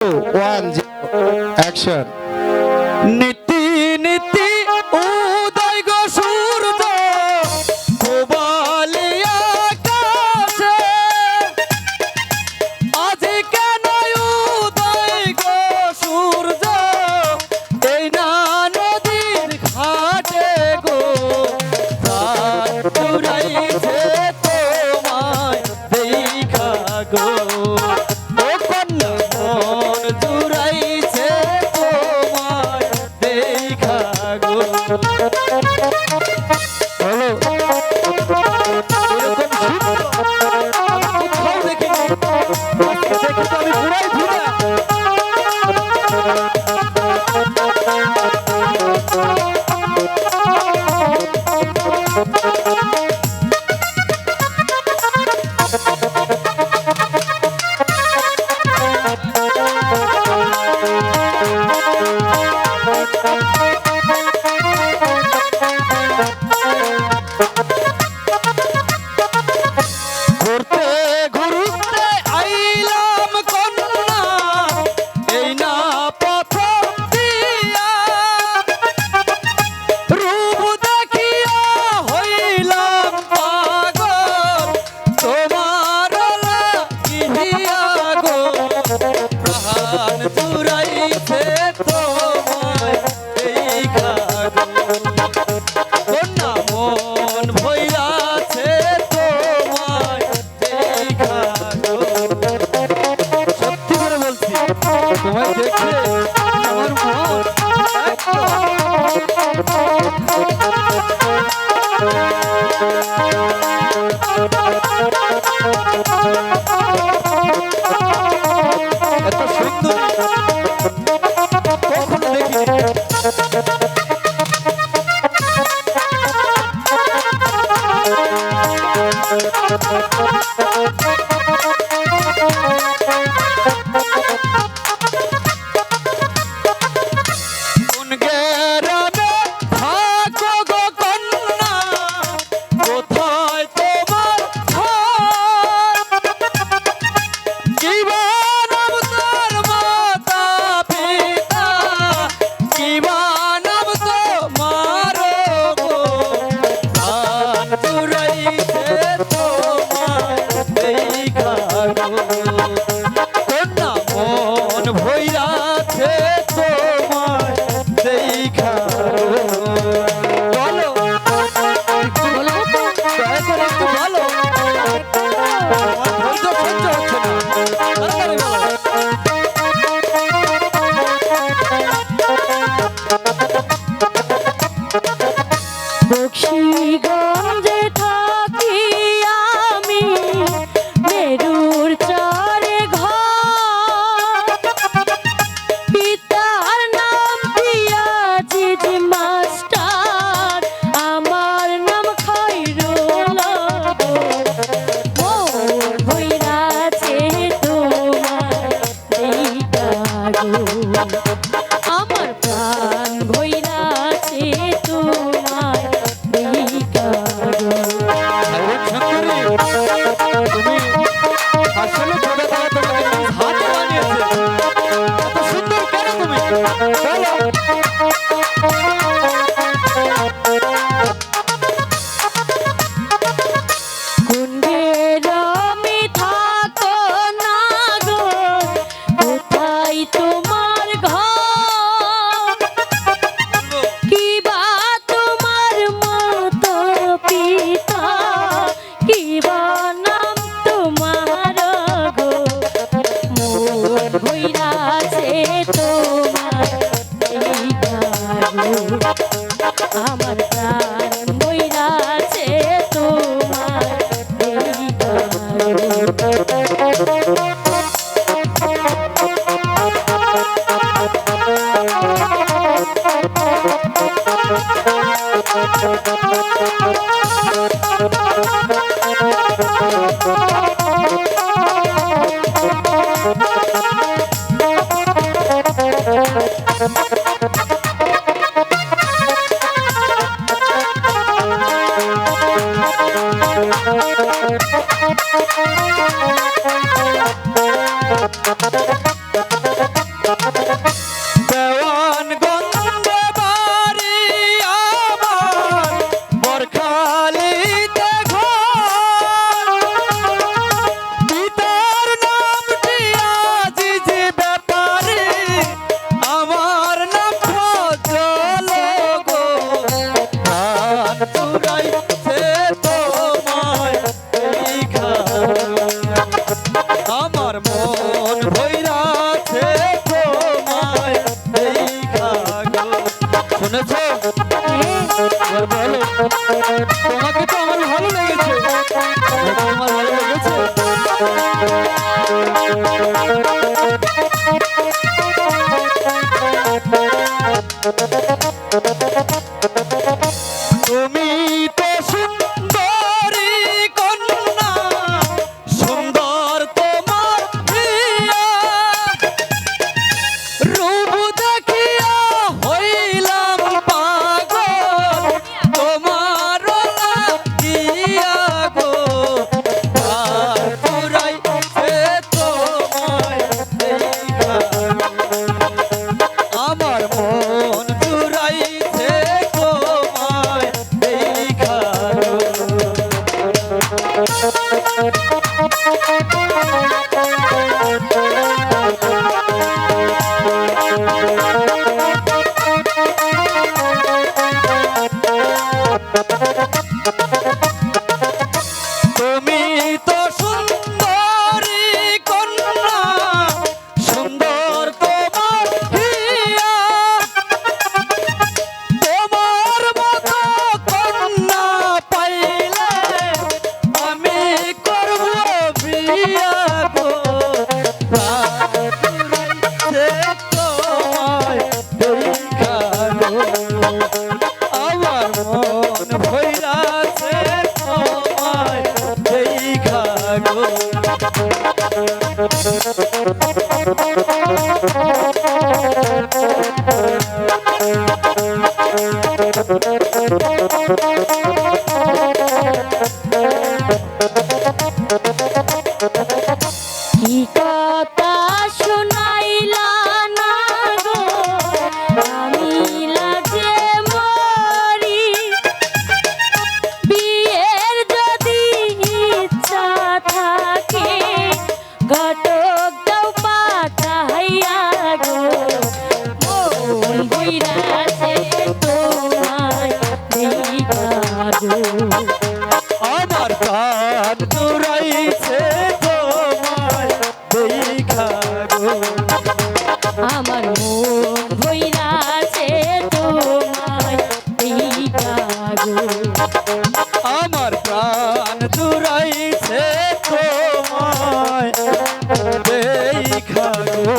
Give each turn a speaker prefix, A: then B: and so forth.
A: 1 0 action. নীতি নীতি উদয় গো সূর্য কোবালিয়া আকাশে, আজ কেন উদয় গো সূর্য এই না নদীর ঘাটে গো, প্রাণ জুড়াইছে তোমায় দেখা গো। তোমায় দেখে আমার মন এত সুন্দর কখনো দেখিনি।
B: বক্সিগঞ্জে থাকি আমি, মেরুর চরে ঘর, পিতার নাম পিয়াজিজ মাস্টার, আমার নাম খায়রুল। মন ভইরাছে তোমার দেখা গো, আমার প্রাণ ভইরাছে তোমার দেখা গো।
A: তুমি আসলে ছোট থেকে তোমাকে হাতে বানিয়েছে, এত সুন্দর কেন তুমি বলো?
B: আমার প্রাণ বইরাছে তোমার দেখা
A: Thank you. তুমি তো সুন্দরী কন্যা, সুন্দর তোমার প্রিয়া, রূপ দেখিয়া হইলাম পাগল, তোমার লাগিয়া গো। আর পুরাইছে তোমায় দেখা, আমার মন জুড়াইছে তোমায় দেখা। তুমি তো সুন্দরী কন্যা, সুন্দর তোমার হিয়া, তোমার মতো কন্যা পাইলে আমি করব বিয়া গো। রাখছে তোমায় দেখা গো, আমার মন ভইরাছে তোমায় দেখা গো।
B: কি কথা শুনাইলা না গো, আমি লাজে মরি। বিয়ের যদি ইচ্ছা থাকে, ঘটক দাও পাঠাইয়া গো। মন বইরাছে তোমায় দেখা গো।
A: আমার প্রাণ জুড়াইছে তোমায় দেখা গো।
B: আমার মন ভইরাছে তোমায় দেখা গো।
A: আমার প্রাণ জুড়াইছে তোমায় দেখা গো।